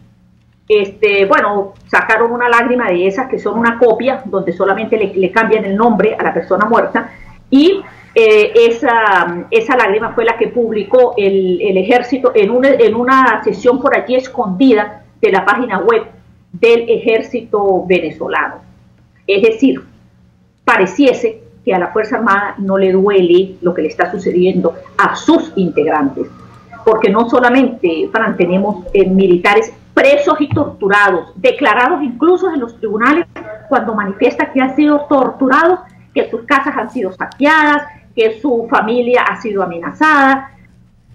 H: bueno, sacaron una lágrima de esas que son una copia, donde solamente le cambian el nombre a la persona muerta, y esa lágrima fue la que publicó el ejército en una sesión por allí escondida de la página web del ejército venezolano. Es decir, pareciese que a la Fuerza Armada no le duele lo que le está sucediendo a sus integrantes, porque no solamente, Fran, tenemos militares presos y torturados, declarados incluso en los tribunales cuando manifiestan que han sido torturados, que sus casas han sido saqueadas, que su familia ha sido amenazada.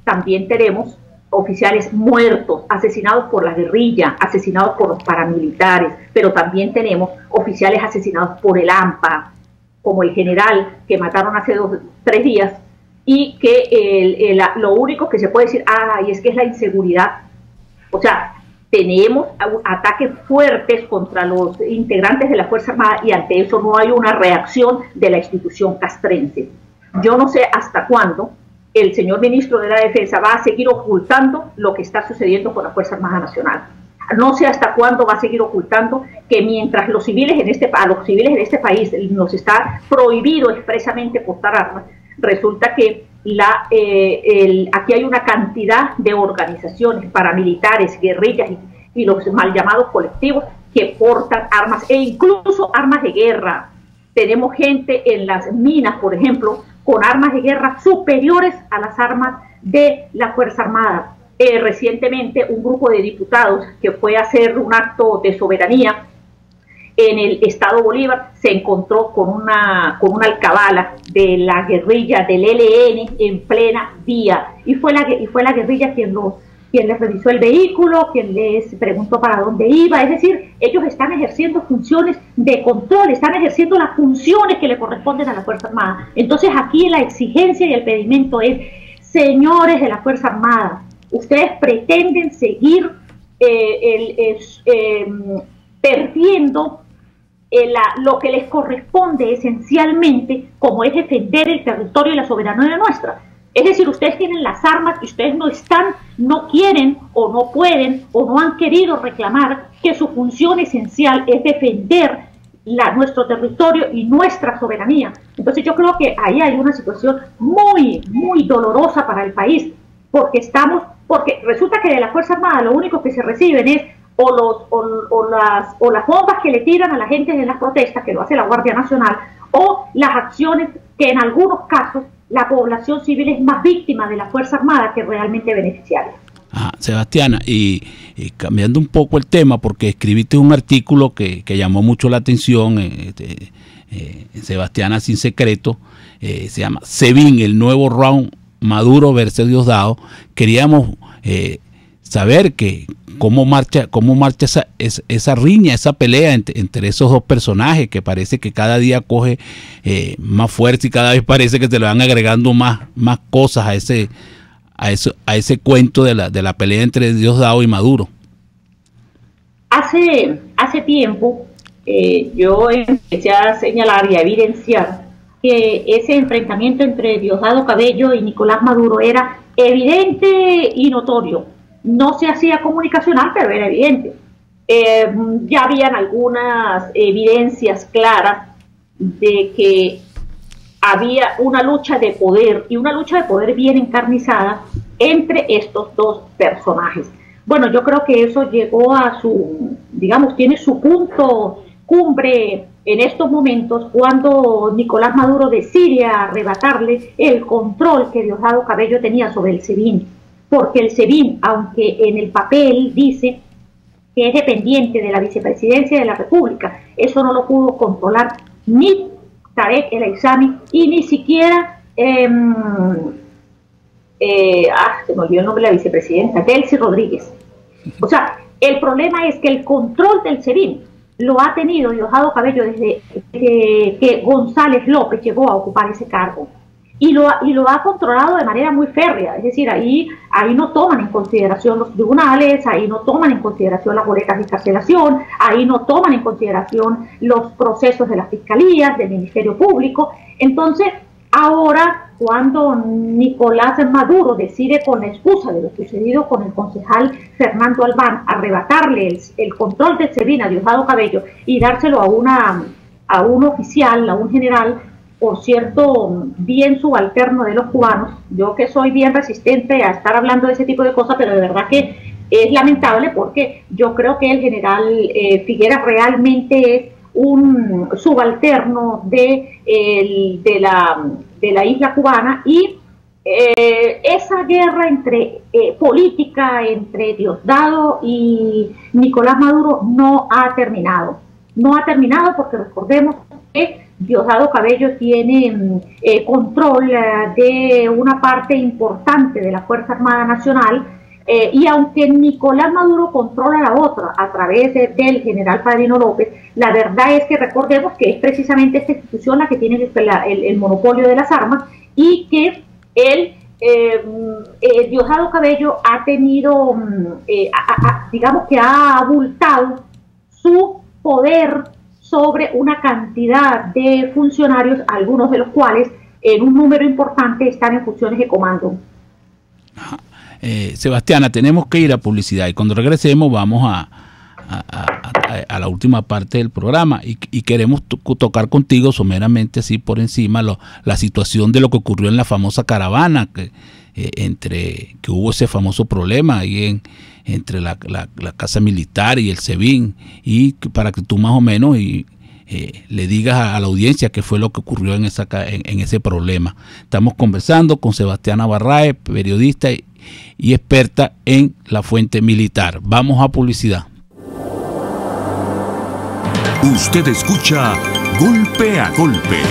H: También tenemos oficiales muertos, asesinados por la guerrilla, asesinados por los paramilitares, pero también tenemos oficiales asesinados por el AMPA, como el general que mataron hace 3 días, y que lo único que se puede decir, y es que es la inseguridad. O sea, tenemos ataques fuertes contra los integrantes de la Fuerza Armada y ante eso no hay una reacción de la institución castrense. Yo no sé hasta cuándo el señor ministro de la Defensa va a seguir ocultando lo que está sucediendo con la Fuerza Armada Nacional. No sé hasta cuándo va a seguir ocultando que mientras los civiles en este país nos está prohibido expresamente portar armas, resulta que aquí hay una cantidad de organizaciones paramilitares, guerrillas y los mal llamados colectivos que portan armas e incluso armas de guerra. Tenemos gente en las minas, por ejemplo, con armas de guerra superiores a las armas de la Fuerza Armada. Recientemente un grupo de diputados que fue a hacer un acto de soberanía en el estado Bolívar se encontró con una alcabala de la guerrilla del ELN en plena vía, y fue la guerrilla quien les revisó el vehículo, quien les preguntó para dónde iba. Es decir, ellos están ejerciendo funciones de control, están ejerciendo las funciones que le corresponden a la Fuerza Armada. Entonces aquí la exigencia y el pedimento es: señores de la Fuerza Armada, ustedes pretenden seguir perdiendo lo que les corresponde esencialmente, como es defender el territorio y la soberanía nuestra. Es decir, ustedes tienen las armas y ustedes no quieren o no pueden o no han querido reclamar que su función esencial es defender nuestro territorio y nuestra soberanía. Entonces yo creo que ahí hay una situación muy, muy dolorosa para el país, porque resulta que de la Fuerza Armada lo único que se reciben es las bombas que le tiran a la gente en las protestas, que lo hace la Guardia Nacional, o las acciones que en algunos casos la población civil es más víctima de la Fuerza Armada que realmente beneficiaria.
B: Sebastiana, y cambiando un poco el tema, porque escribiste un artículo que llamó mucho la atención, Sebastiana Sin Secreto, se llama SEBIN, el nuevo round, Maduro versus Diosdado. Queríamos saber cómo marcha esa riña, esa pelea entre esos dos personajes, que parece que cada día coge más fuerza y cada vez parece que se le van agregando más cosas a ese cuento de la pelea entre Diosdado y Maduro.
H: Hace tiempo yo empecé a señalar y a evidenciar que ese enfrentamiento entre Diosdado Cabello y Nicolás Maduro era evidente y notorio. No se hacía comunicacional, pero era evidente. Ya habían algunas evidencias claras de que había una lucha de poder, y una lucha de poder bien encarnizada entre estos dos personajes. Bueno, yo creo que eso llegó a tiene su punto cumbre en estos momentos, cuando Nicolás Maduro decide arrebatarle el control que Diosdado Cabello tenía sobre el SEBIN, porque el SEBIN, aunque en el papel dice que es dependiente de la vicepresidencia de la República, eso no lo pudo controlar ni Tarek El Aissami y ni siquiera se me olvidó el nombre de la vicepresidenta, Delcy Rodríguez. O sea, el problema es que el control del SEBIN lo ha tenido Diosdado Cabello desde que González López llegó a ocupar ese cargo. Y lo ha controlado de manera muy férrea. Es decir, ahí no toman en consideración los tribunales, ahí no toman en consideración las boletas de encarcelación, ahí no toman en consideración los procesos de las fiscalías, del Ministerio Público. Entonces, ahora, cuando Nicolás Maduro decide, con la excusa de lo sucedido con el concejal Fernando Albán, arrebatarle el control del SEBIN a Diosdado Cabello y dárselo a un oficial, a un general, por cierto, bien subalterno de los cubanos. Yo que soy bien resistente a estar hablando de ese tipo de cosas, pero de verdad que es lamentable porque yo creo que el general Figueras realmente es un subalterno de la isla cubana, y esa guerra entre política entre Diosdado y Nicolás Maduro no ha terminado. No ha terminado porque recordemos que Diosdado Cabello tiene control de una parte importante de la Fuerza Armada Nacional, y aunque Nicolás Maduro controla la otra a través del general Padrino López, la verdad es que recordemos que es precisamente esta institución la que tiene el monopolio de las armas, y que Diosdado Cabello ha tenido, digamos que ha abultado su poder sobre una cantidad de funcionarios, algunos de los cuales en un número importante están en funciones de comando.
B: Sebastiana, tenemos que ir a publicidad y cuando regresemos vamos a la última parte del programa y queremos tocar contigo someramente así por encima la situación de lo que ocurrió en la famosa caravana, que hubo ese famoso problema ahí entre la Casa Militar y el SEBIN, y para que tú más o menos le digas a la audiencia qué fue lo que ocurrió en ese problema. Estamos conversando con Sebastiana Barraez, periodista y experta en la fuente militar. Vamos a publicidad.
A: Usted escucha Golpe a Golpe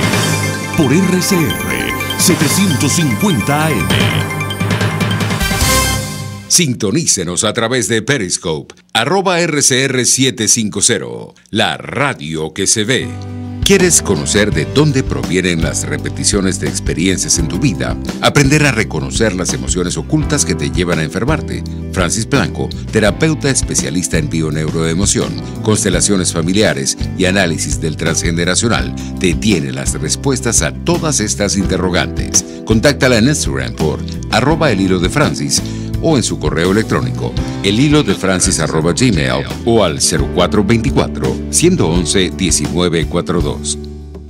A: por RCR 750 AM.
D: Sintonícenos a través de Periscope, @RCR750, la radio que se ve. ¿Quieres conocer de dónde provienen las repeticiones de experiencias en tu vida? Aprender a reconocer las emociones ocultas que te llevan a enfermarte. Francis Blanco, terapeuta especialista en bioneuroemoción, constelaciones familiares y análisis del transgeneracional, te tiene las respuestas a todas estas interrogantes. Contáctala en Instagram por @elhilodefrancis o en su correo electrónico elhilodefrancis@gmail o al 0424-111-1942.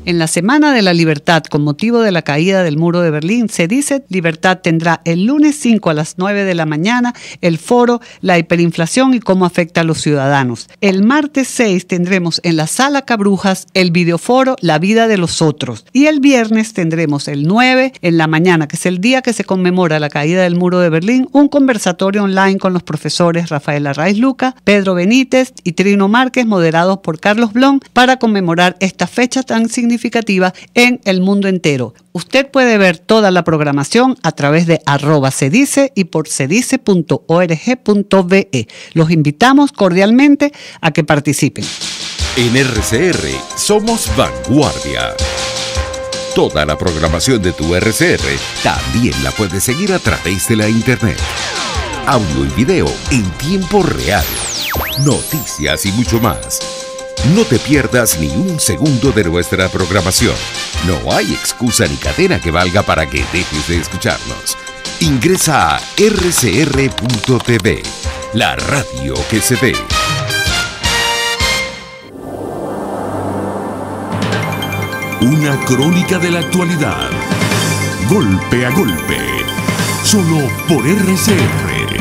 I: En la Semana de la Libertad, con motivo de la caída del muro de Berlín, CEDICET Libertad tendrá el lunes 5 a las 9 de la mañana el foro La hiperinflación y cómo afecta a los ciudadanos. El martes 6 tendremos en la Sala Cabrujas el videoforo La vida de los otros. Y el viernes tendremos el 9 en la mañana, que es el día que se conmemora la caída del muro de Berlín, un conversatorio online con los profesores Rafael Arraiz Luca, Pedro Benítez y Trino Márquez, moderados por Carlos Blon, para conmemorar esta fecha tan significativa en el mundo entero. Usted puede ver toda la programación a través de @cedice y por cedice.org.be. Los invitamos cordialmente a que participen.
D: En RCR somos vanguardia. Toda la programación de tu RCR también la puedes seguir a través de la internet. Audio y video en tiempo real. Noticias y mucho más. No te pierdas ni un segundo de nuestra programación. No hay excusa ni cadena que valga para que dejes de escucharnos. Ingresa a rcr.tv, la radio que se ve.
A: Una crónica de la actualidad. Golpe a golpe. Solo por RCR.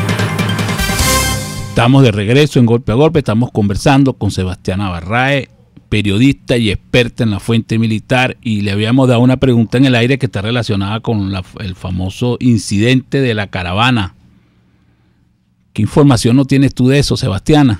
B: Estamos de regreso en Golpe a Golpe, estamos conversando con Sebastiana Barraez, periodista y experta en la fuente militar, y le habíamos dado una pregunta en el aire que está relacionada con el famoso incidente de la caravana. ¿Qué información no tienes tú de eso, Sebastiana?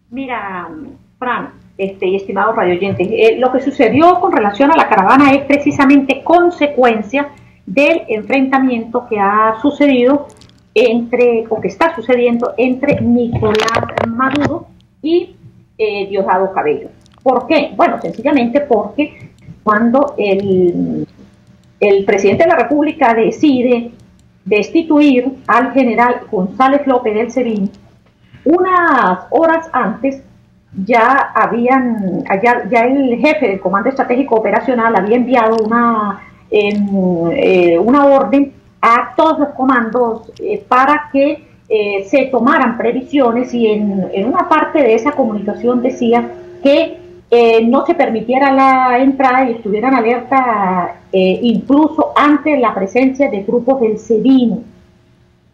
H: Mira, Fran, y estimados radioyentes, lo que sucedió con relación a la caravana es precisamente consecuencia del enfrentamiento que ha sucedido que está sucediendo entre Nicolás Maduro y Diosdado Cabello. ¿Por qué? Bueno, sencillamente porque cuando el presidente de la República decide destituir al general González López del SEBIN, unas horas antes ya el jefe del Comando Estratégico Operacional había enviado una orden a todos los comandos para que se tomaran previsiones, y en una parte de esa comunicación decía que no se permitiera la entrada y estuvieran alerta incluso ante la presencia de grupos del SEBIN.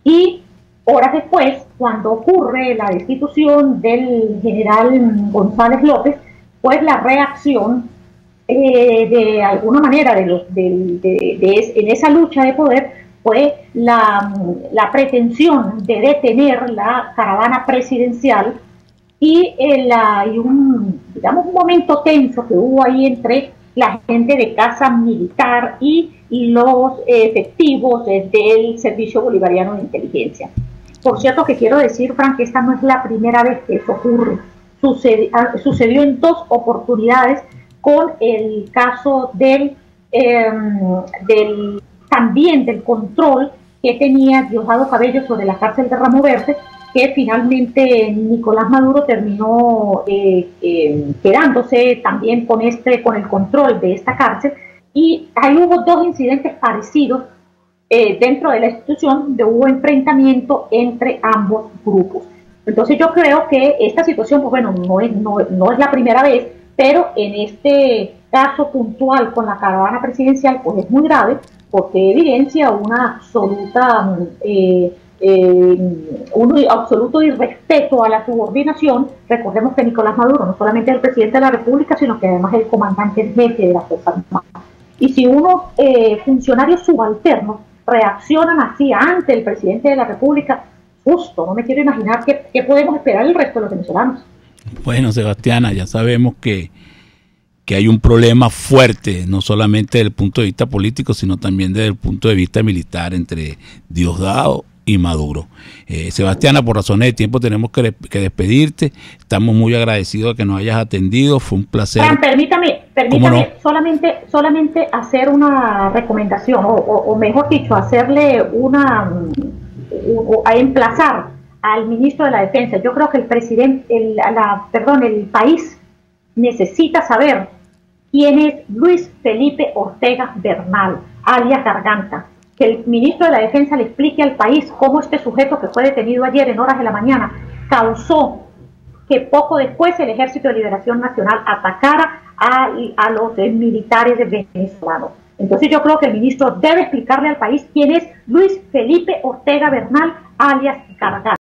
H: Y horas después, cuando ocurre la destitución del general González López, pues la reacción de alguna manera en esa lucha de poder fue la pretensión de detener la caravana presidencial y un momento tenso que hubo ahí entre la gente de Casa Militar y los efectivos del Servicio Bolivariano de Inteligencia. Por cierto que quiero decir, Frank, que esta no es la primera vez que eso ocurre. Sucedió en 2 oportunidades con el caso también del control que tenía Diosdado Cabello sobre la cárcel de Ramo Verde, que finalmente Nicolás Maduro terminó quedándose también con el control de esta cárcel, y ahí hubo 2 incidentes parecidos dentro de la institución donde hubo enfrentamiento entre ambos grupos. Entonces yo creo que esta situación, pues bueno, no es la primera vez, pero en este caso puntual con la caravana presidencial, pues es muy grave, porque evidencia un absoluto irrespeto a la subordinación. Recordemos que Nicolás Maduro no solamente es el presidente de la República, sino que además es el comandante en jefe de las Fuerzas Armadas. Y si unos funcionarios subalternos reaccionan así ante el presidente de la República, justo, no me quiero imaginar qué podemos esperar el resto de los venezolanos.
B: Bueno, Sebastiana, ya sabemos que hay un problema fuerte, no solamente desde el punto de vista político, sino también desde el punto de vista militar entre Diosdado y Maduro. Sebastiana, por razones de tiempo tenemos que despedirte. Estamos muy agradecidos de que nos hayas atendido. Fue un placer.
H: Fran, permítame no? solamente hacer una recomendación, o mejor dicho, hacerle a emplazar al ministro de la Defensa. Yo creo que el país necesita saber quién es Luis Felipe Ortega Bernal, alias Garganta. Que el ministro de la Defensa le explique al país cómo este sujeto, que fue detenido ayer en horas de la mañana, causó que poco después el Ejército de Liberación Nacional atacara a los militares venezolanos. Entonces yo creo que el ministro debe explicarle al país quién es Luis Felipe Ortega Bernal, alias Garganta.